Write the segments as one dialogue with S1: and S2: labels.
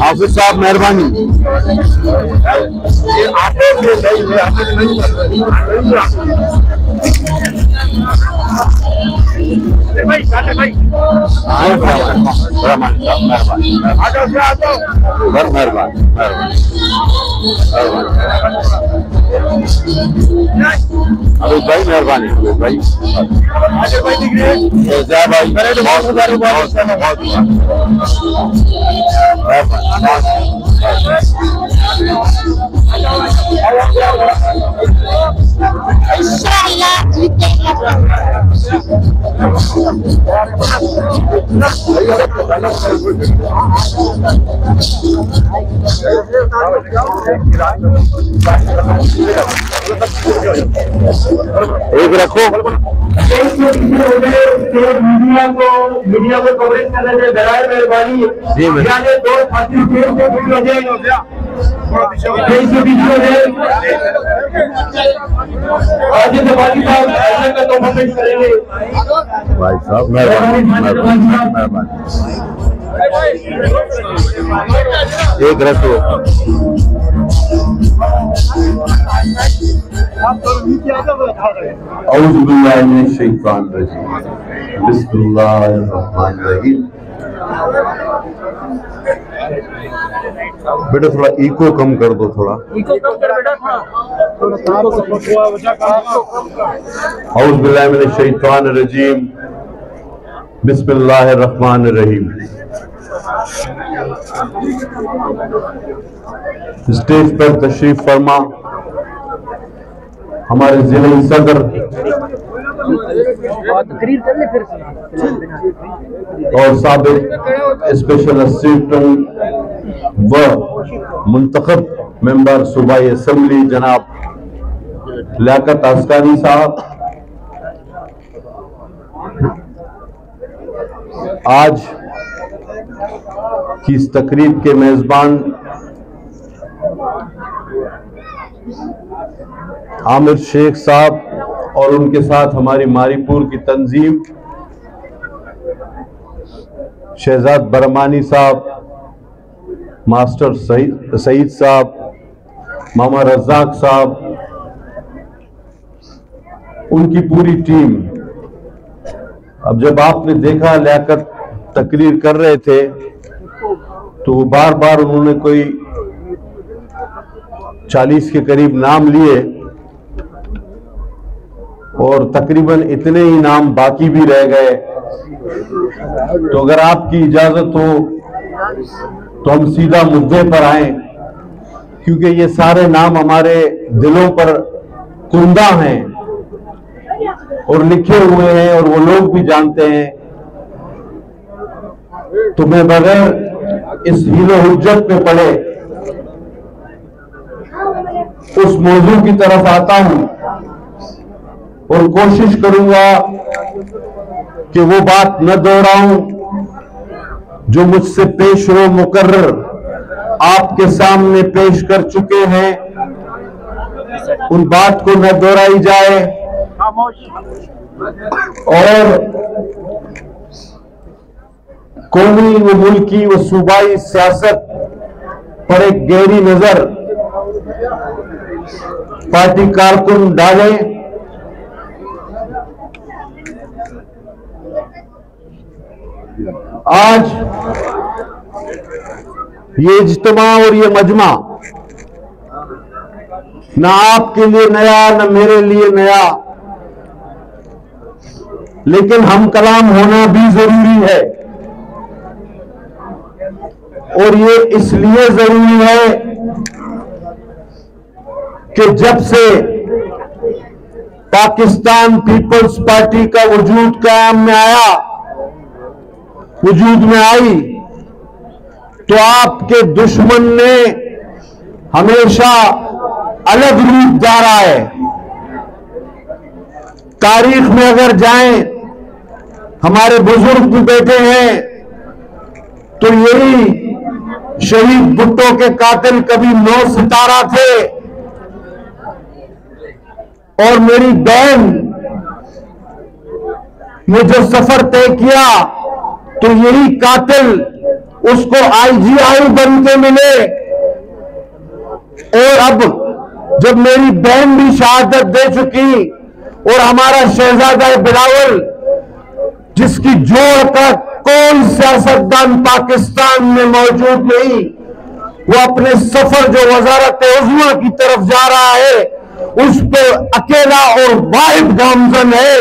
S1: हाफिज साहब मेहरबानी। अभी भाई मेहरबानी भाई जय भाई एक रखो। मीडिया को कवरेज करने में बराए मेहरबानी। दो साथी भाई साहब मेहरबानी एक रखो। औज़ु बिल्लाहि मिनश शैतानिर रजीम बिस्मिल्लाहिर रहमानिर रहीम। बेटा थोड़ा इको कम कर दो, थोड़ा इको कम कर बेटा। औज़ु बिल्लाहि मिनश शैतानिर रजीम बिस्मिल्लाहिर रहमानिर रहीम। स्टेज पर तशरीफ फरमा हमारे जिले सदर और साबिक स्पेशल असिस्टेंट व मुंतखब मेंबर सूबाई असेंबली जनाब लियाकत अस्कानी साहब, आज की इस तकरीब के मेजबान आमिर शेख साहब और उनके साथ हमारी मारीपुर की तंजीम, शहजाद बरमानी साहब, मास्टर सईद साहब, मामा रज़ाक साहब, उनकी पूरी टीम। अब जब आपने देखा लियाकत तकरीर कर रहे थे तो बार बार उन्होंने कोई 40 के करीब नाम लिए और तकरीबन इतने ही नाम बाकी भी रह गए। तो अगर आपकी इजाजत हो तो हम सीधा मुद्दे पर आए, क्योंकि ये सारे नाम हमारे दिलों पर कुंदा हैं और लिखे हुए हैं और वो लोग भी जानते हैं। तो मैं बगैर इस हीलो हुज्जत पे पड़े उस मौजू की तरफ आता हूं और कोशिश करूंगा कि वो बात न दोहराऊं जो मुझसे पेशरो मुकर्रर आपके सामने पेश कर चुके हैं, उन बात को न दोहराई जाए और कौमी व मुल्की व सूबाई सियासत पर एक गहरी नजर पार्टी कारकुन डाले। आज ये इज्तिमा और ये मजमा ना आपके लिए नया न मेरे लिए नया, लेकिन हम कलाम होना भी जरूरी है। और ये इसलिए जरूरी है कि जब से पाकिस्तान पीपल्स पार्टी का वजूद वजूद में आई, तो आपके दुश्मन ने हमेशा अलग रूप धारा है। तारीख में अगर जाएं, हमारे बुजुर्ग भी बैठे हैं, तो यही शहीद भुट्टो के कातिल कभी 9 सितारा थे, और मेरी बहन ने जो सफर तय किया, तो यही कातिल उसको IGI बन के मिले। और अब जब मेरी बहन भी शहादत दे चुकी, और हमारा शहजादा बिलावल, जिसकी जोड़ का कोई सियासतदान पाकिस्तान में मौजूद नहीं, वो अपने सफर जो वजारत उज़्मा की तरफ जा रहा है, उस पर अकेला और वाहिद गामजन है,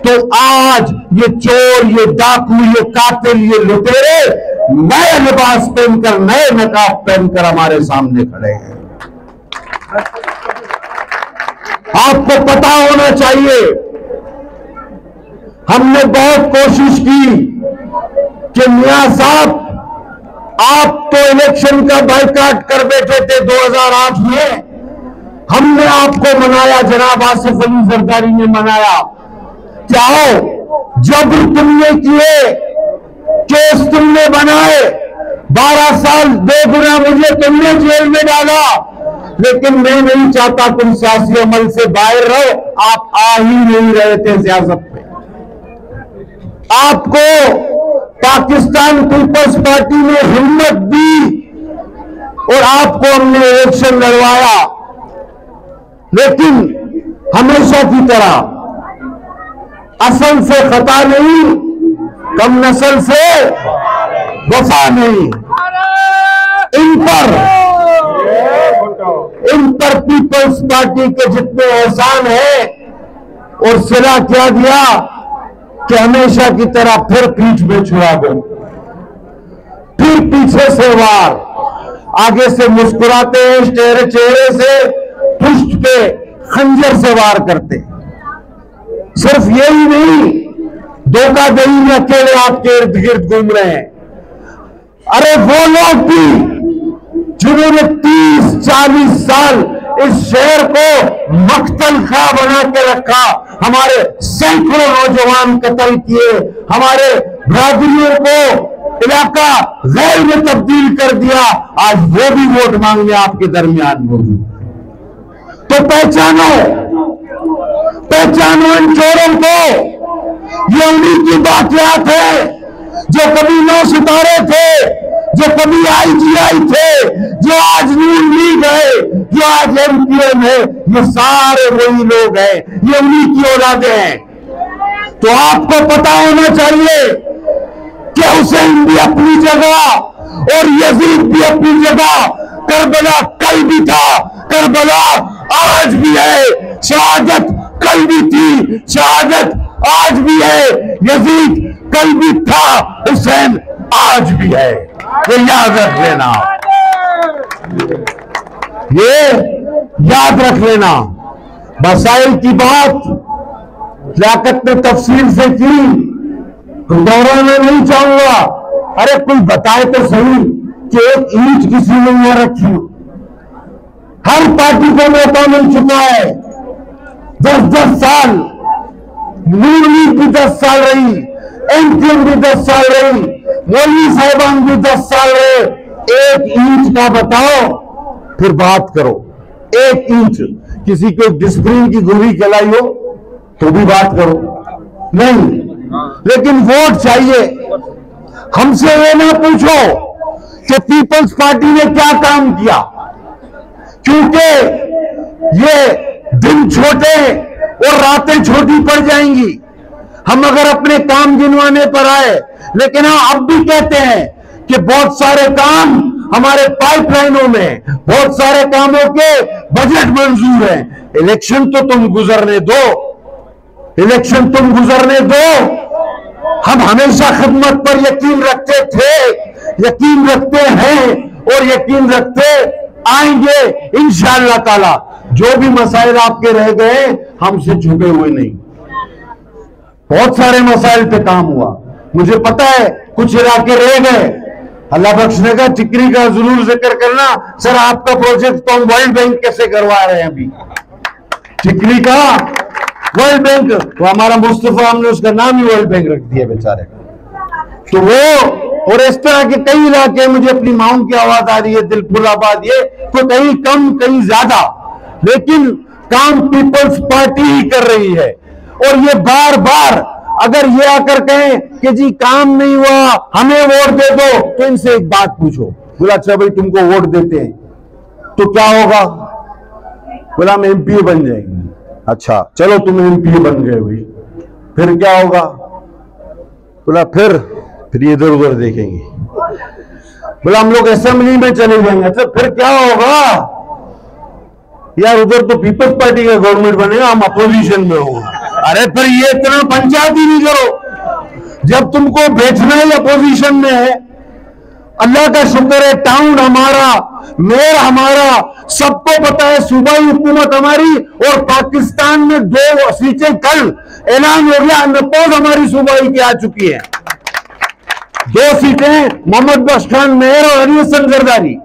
S1: तो आज ये चोर, ये डाकू, ये कातिल, ये लुटेरे नए लिबास पहनकर, नए नकाब पहनकर हमारे सामने खड़े हैं। आपको पता होना चाहिए, हमने बहुत कोशिश की कि मियां साहब, आप तो इलेक्शन का बाइकाट कर बैठे थे 2008 में, हमने आपको मनाया, जनाब आसिफ अली जरदारी ने मनाया, क्या हो जबर तुमने किए, केस तुमने बनाए, 12 साल 2 गुना मुझे तुमने जेल में डाला, लेकिन मैं नहीं चाहता तुम सियासी अमल से बाहर रहो। आप आ ही नहीं रहे थे सियासत में। आपको पाकिस्तान पीपल्स पार्टी ने हिम्मत दी और आपको हमने इलेक्शन लड़वाया, लेकिन हमेशा की तरह असल से खता नहीं, कम नस्ल से वफा नहीं। इन पर पीपल्स पार्टी के जितने एहसान है, और सिला क्या दिया कि हमेशा की तरह फिर पीठ में छुड़ा दो, फिर पीछे से वार, आगे से मुस्कुराते हैं, चेहरे से पुष्ट पे खंजर से वार करते। सिर्फ यही नहीं, धोखाधड़ी में अकेले आपके इर्द गिर्द घूम रहे हैं। अरे वो लोग भी जिन्होंने 30-40 साल इस शहर को मख्तल खा बना के रखा, हमारे सैकड़ों नौजवान कत्ल किए, हमारे बरादरियों को इलाका गैर में तब्दील कर दिया, आज वो भी वोट मांगने आपके दरमियान मौजूद। तो पहचानो इन चोरों को। ये उन्हीं की बाकियात है जो कभी 9 सितारे थे, जो कभी IGI थे, जो आज नून लीग है, जो आज MPM है, ये सारे वही लोग हैं, ये उन्हीं की औलादे हैं। तो आपको पता होना चाहिए कि हुसैन भी अपनी जगह और यजीद भी अपनी जगह, करबला कल भी था, करबला आज भी है, शहादत कल भी थी, शहादत आज भी है, यजीद कल भी था, हुसैन आज भी है। ये याद रख लेना, ये याद रख लेना। मसाइल की बात लियाकत ने तफसील से की, दोहराना नहीं चाहूंगा। अरे कोई बताए तो सही कि एक ईंट किसी ने यहां रखी। हर पार्टी को मौका मिल चुका है, 10-10 साल, नून लीग भी 10 साल रही, MPM भी 10 साल रही, मौलवी साहिबान भी 10 साल रहे। एक ईंट का बताओ, फिर बात करो। एक ईंट किसी को डिस्प्रिन की गोली खिलाई हो तो भी बात करो, नहीं। लेकिन वोट चाहिए। हमसे ये ना पूछो कि पीपल्स पार्टी ने क्या काम किया, क्योंकि ये दिन छोटे और रातें छोटी पड़ जाएंगी। हम अगर अपने काम गिनवाने पर आए, लेकिन हम अब भी कहते हैं कि बहुत सारे काम हमारे पाइपलाइनों में, बहुत सारे कामों के बजट मंजूर हैं। इलेक्शन तो तुम गुजरने दो, इलेक्शन तुम गुजरने दो। हम हमेशा खिदमत पर यकीन रखते थे, यकीन रखते हैं और यकीन रखते आएंगे इंशाअल्लाह ताला। जो भी मसाइल आपके रह गए हमसे छुपे हुए नहीं, बहुत सारे मसाइल पे काम हुआ। मुझे पता है कुछ इलाके रह गए, अल्लाह बख्शने का। टिकरी का जरूर जिक्र करना। सर आपका प्रोजेक्ट तो हम वर्ल्ड बैंक कैसे करवा रहे हैं अभी, टिकरी का वर्ल्ड बैंक, तो हमारा मुस्तफा, हमने उसका नाम ही वर्ल्ड बैंक रख दिया बेचारे का। तो वो और इस तरह के कई इलाके, मुझे अपनी माओं की आवाज आ रही है, दिलफुलाबाद, ये तो कहीं कम कहीं ज्यादा, लेकिन काम पीपल्स पार्टी ही कर रही है। और ये बार बार अगर ये आकर कहें कि जी काम नहीं हुआ हमें वोट दे दो, तो इनसे एक बात पूछो, बोला अच्छा भाई तुमको वोट देते हैं तो क्या होगा? बोला हम एमपी बन जाएंगे। अच्छा चलो तुम एमपी बन गए भाई, फिर क्या होगा? बोला फिर इधर उधर देखेंगे। बोला हम लोग असेंबली में चले जाएंगे। अच्छा फिर क्या होगा? यार उधर तो पीपल्स पार्टी का गवर्नमेंट बनेगा, हम अपोजिशन में होंगे। अरे फिर ये इतना पंचायत ही नहीं करो जब तुमको बेचना ही अपोजिशन में है। अल्लाह का शुक्र है, टाउन हमारा, मेयर हमारा, सबको पता है सूबाई हुकूमत हमारी, और पाकिस्तान में 2 सीटें कल ऐलान हो गया, अनपोज हमारी सूबाई की आ चुकी है। 2 सीटें मोहम्मद बख्श खान मेयर और अली हसन जरदारी,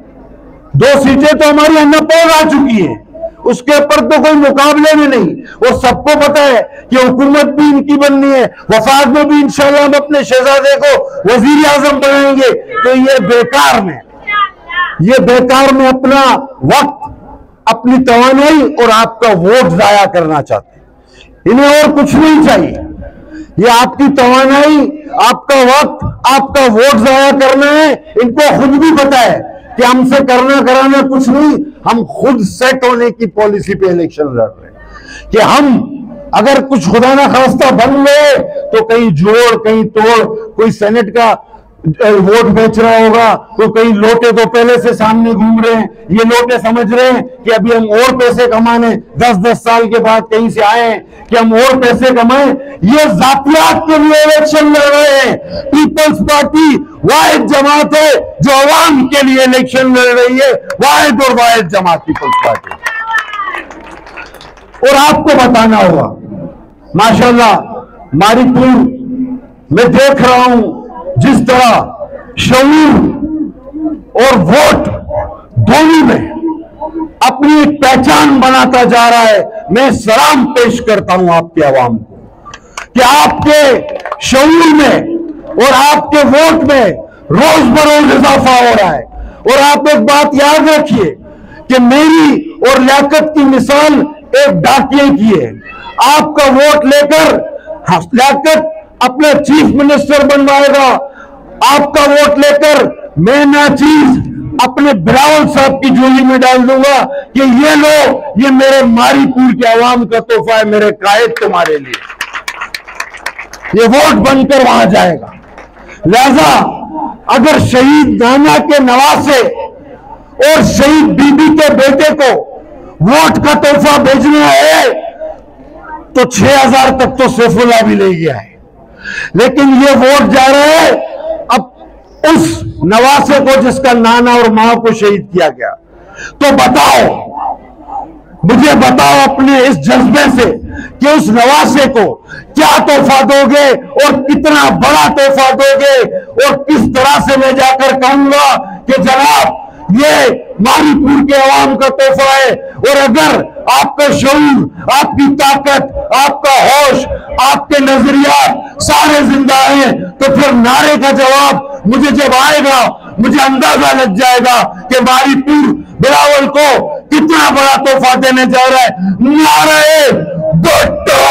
S1: 2 सीटें तो हमारी अनपोज आ चुकी है। उसके ऊपर तो कोई मुकाबले में नहीं। और सबको पता है कि हुकूमत भी इनकी बननी है। वफाक में भी इंशाल्लाह हम अपने शहजादे को वजीर आजम बनाएंगे। तो ये बेकार में अपना वक्त, अपनी तवानाई और आपका वोट जाया करना चाहते हैं। इन्हें और कुछ नहीं चाहिए। ये आपकी तवानाई, आपका वक्त, आपका वोट जाया करना है। इनको खुद भी पता है कि हमसे करना कराना कुछ नहीं, हम खुद सेट होने की पॉलिसी पे इलेक्शन लड़ रहे हैं कि हम अगर कुछ खुदा ना खास्ता बन गए तो कहीं जोड़ कहीं तोड़, कोई सेनेट का वोट बेच रहा होगा, तो कहीं लोटे तो पहले से सामने घूम रहे हैं। ये लोटे समझ रहे हैं कि अभी हम और पैसे कमाने 10-10 साल के बाद कहीं से आए हैं कि हम और पैसे कमाएं। ये जातियात के लिए इलेक्शन लड़ रहे हैं। पीपल्स पार्टी वाहिद जमात है जो अवाम के लिए इलेक्शन लड़ रही है, वाहिद और वाहिद जमात पीपल्स पार्टी। और आपको बताना होगा, माशाल्लाह मारीपुर में देख रहा हूं जिस तरह शऊर और वोट दोनों में अपनी एक पहचान बनाता जा रहा है। मैं सलाम पेश करता हूं आपके अवाम को कि आपके शऊर में और आपके वोट में रोज बरोज इजाफा हो रहा है। और आप एक बात याद रखिए कि मेरी और लियाकत की मिसाल एक डाकिये की है। आपका वोट लेकर लियाकत अपना चीफ मिनिस्टर बनवाएगा, आपका वोट लेकर मैं नाचीज अपने बिलावल साहब की झोली में डाल दूंगा कि ये लो, ये मेरे मारीपुर के अवाम का तोहफा है, मेरे कायद तुम्हारे लिए। ये वोट बनकर वहां जाएगा। लिहाजा अगर शहीद नाना के नवासे और शहीद बीबी के बेटे को वोट का तोहफा भेजना है तो 6000 तक तो सैफुल्लाह भी ले गया है। लेकिन ये वोट जा रहा है अब उस नवासे को जिसका नाना और मां को शहीद किया गया। तो बताओ, मुझे बताओ अपने इस जज्बे से कि उस नवासे को क्या तोहफा दोगे और कितना बड़ा तोहफा दोगे, और किस तरह से मैं जाकर कहूंगा कि जनाब ये मारीपुर के अवाम का तोहफा है। और अगर आपका शऊर, आपकी ताकत, आपका होश, आपके नजरियात सारे जिंदा हैं तो फिर नारे का जवाब मुझे जब आएगा मुझे अंदाजा लग जाएगा कि मारीपुर बिलावल को कितना बड़ा तोहफा देने जा रहा है। नारे भुट्टो।